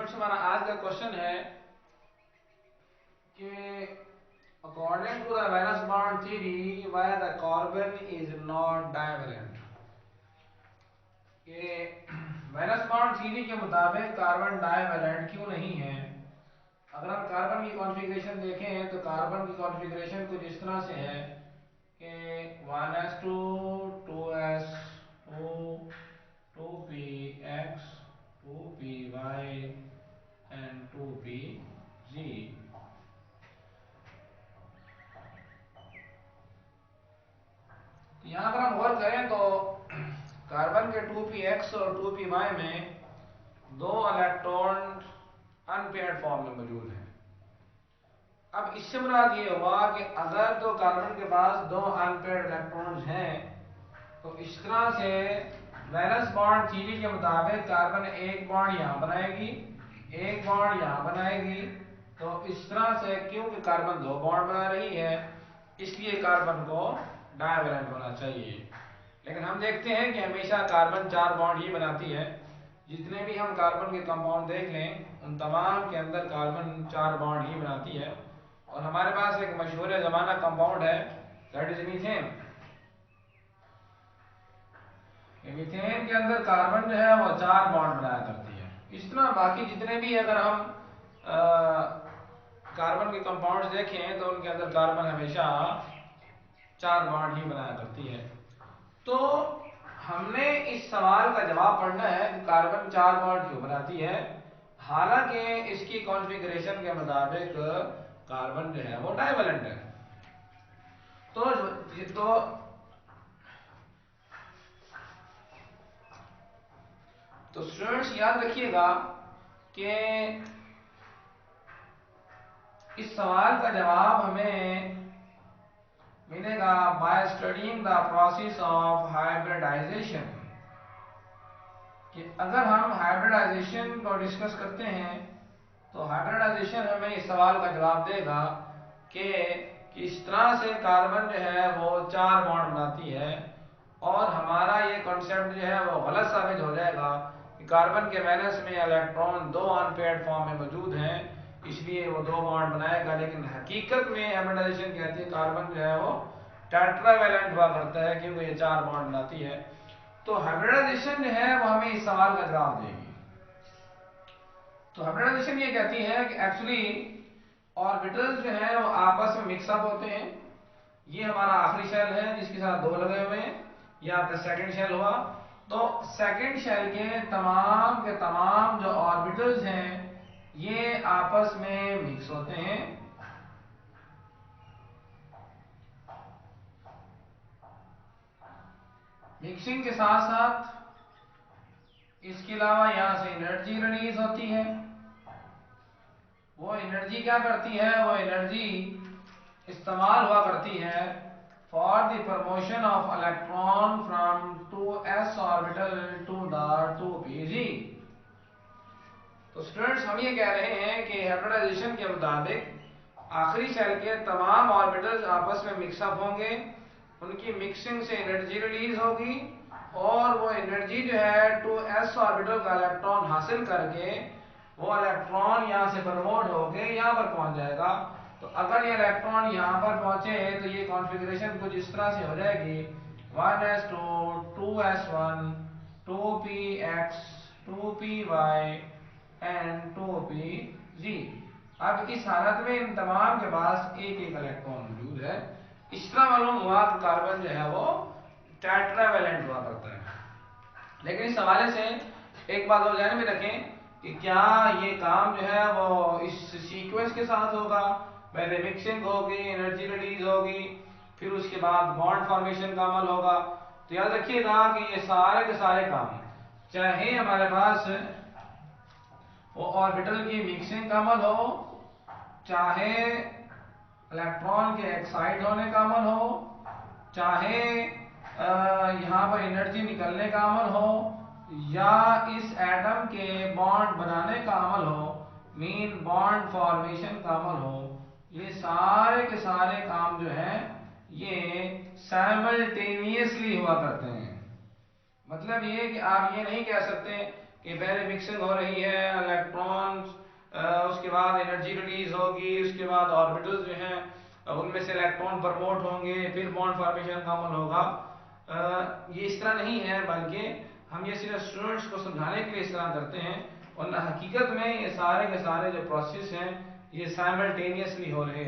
Students, हमारा आज का क्वेश्चन है कि according to the valence bond theory why the carbon is not divalent. कि वैलेंस बॉन्ड थ्योरी के मुताबिक कार्बन डाइवेलेंट क्यों नहीं है। अगर हम कार्बन की कॉन्फ़िगरेशन देखें तो कार्बन की कॉन्फ़िगरेशन कुछ इस तरह से है कि 1s2 2s2 2px 2py and 2pg। यहाँ अगर हम गौर करें तो कार्बन के 2px और 2py में दो इलेक्ट्रॉन अनपेयर्ड फॉर्म में मौजूद हैं। अब इससे मुराद ये हुआ कि अगर तो कार्बन के पास दो अनपेयर्ड इलेक्ट्रॉन्स हैं तो इस तरह से वैलेंस बॉन्ड थ्योरी के मुताबिक कार्बन एक बॉन्ड यहाँ बनाएगी, एक बॉन्ड यहाँ बनाएगी। तो इस तरह से क्योंकि कार्बन दो बॉन्ड बना रही है इसलिए कार्बन को डाइवेलेंट होना चाहिए। लेकिन हम देखते हैं कि हमेशा कार्बन चार बॉन्ड ही बनाती है। जितने भी हम कार्बन के कंपाउंड देख लें उन तमाम के अंदर कार्बन चार बॉन्ड ही बनाती है। और हमारे पास एक मशहूर ज़माना कंपाउंड है, दैट इज मीथेन। मीथेन के अंदर कार्बन जो है वो चार बॉन्ड बनाया करती है। इस तरह बाकी जितने भी अगर हम कार्बन के कंपाउंड्स देखें तो उनके अंदर कार्बन हमेशा चार बॉन्ड ही बनाया करती है। तो हमने इस सवाल का जवाब पढ़ना है कि कार्बन चार बॉन्ड क्यों बनाती है, हालांकि इसकी कॉन्फ़िगरेशन के मुताबिक कार्बन जो है वो डाइवेलेंट है। तो स्टूडेंट्स याद रखिएगा कि इस सवाल का जवाब हमें मिलेगा by studying the process of hybridization. कि अगर हम हाइब्रिडाइजेशन को डिस्कस करते हैं तो हाइब्रिडाइजेशन हमें इस सवाल का जवाब देगा कि किस तरह से कार्बन जो है वो चार बॉन्ड बनाती है। और हमारा ये कॉन्सेप्ट जो है वो गलत साबित हो जाएगा कि कार्बन के वैलेंस में इलेक्ट्रॉन दो अनपेयर्ड फॉर्म में मौजूद हैं इसलिए वो दो बॉन्ड बनाएगा। लेकिन हकीकत में हाइब्रिडाइजेशन कहती है कार्बन जो है वो टेट्रावैलेंट हुआ करता है क्योंकि ये चार बॉन्ड बनाती है। तो हाइब्रिडाइजेशन जो है वो हमें इस सवाल का जवाब देगी। तो हाइब्रिडाइजेशन ये कहती है कि एक्चुअली ऑर्बिटल्स जो है वो आपस में मिक्सअप होते हैं। ये हमारा आखिरी शेल है जिसके साथ दो लगे हुए हैं, ये आपका सेकंड शेल हुआ। तो सेकंड शेल के तमाम जो ऑर्बिटल्स हैं ये आपस में मिक्स होते हैं। मिक्सिंग के साथ साथ इसके अलावा यहां से एनर्जी रिलीज होती है। वो एनर्जी क्या करती है, वो एनर्जी इस्तेमाल हुआ करती है for the promotion of electron from 2s orbital to the 2pg। तो स्टूडेंट्स हम ये कह रहे हैं कि हाइब्रिडाइजेशन के मुताबिक आखिरी शेल के तमाम ऑर्बिटल्स आपस में मिक्सअप होंगे, उनकी मिक्सिंग से एनर्जी रिलीज होगी और वो एनर्जी जो है 2s ऑर्बिटल का इलेक्ट्रॉन हासिल करके वो इलेक्ट्रॉन यहाँ से प्रमोट होके यहाँ पर पहुंच जाएगा। तो अगर ये इलेक्ट्रॉन यहाँ पर पहुंचे तो ये कॉन्फ़िगरेशन कुछ इस तरह से हो जाएगी 1s2 2s1 2px 2py and 2pg। अब इस हालत में इन तमाम के पास एक एक इलेक्ट्रॉन मौजूद है। इस तरह मालूम हुआ कि कार्बन जो है वो टेट्रावैलेंट हुआ करता है। लेकिन इस हवाले से एक बात और ध्यान में रखें कि क्या ये काम जो है वो इस सीक्वेंस के साथ होगा, पहले मिक्सिंग होगी, एनर्जी रिलीज होगी, फिर उसके बाद बॉन्ड फॉर्मेशन का अमल होगा। तो याद रखिएगा कि ये सारे के सारे काम चाहे हमारे पास वो ऑर्बिटल की मिक्सिंग का अमल हो, चाहे इलेक्ट्रॉन के एक्साइट होने का अमल हो, चाहे यहाँ पर एनर्जी निकलने का अमल हो, या इस एटम के बॉन्ड बनाने का अमल हो, मीन बॉन्ड फॉर्मेशन का अमल हो, ये सारे के सारे काम जो हैं ये साइमल्टेनियसली हुआ करते हैं। मतलब ये कि आप ये नहीं कह सकते कि पहले मिक्सिंग हो रही है, इलेक्ट्रॉन्स, उसके बाद एनर्जी रिलीज होगी, उसके बाद ऑर्बिटल्स जो हैं उनमें से इलेक्ट्रॉन प्रमोट होंगे, फिर बॉन्ड फॉर्मेशन का अमल होगा। ये इस तरह नहीं है, बल्कि हम ये सिर्फ स्टूडेंट्स को समझाने के लिए इस तरह करते हैं, वरना हकीकत में ये सारे के सारे जो प्रोसेस हैं ये साइमल्टेनियसली हो रहे हैं।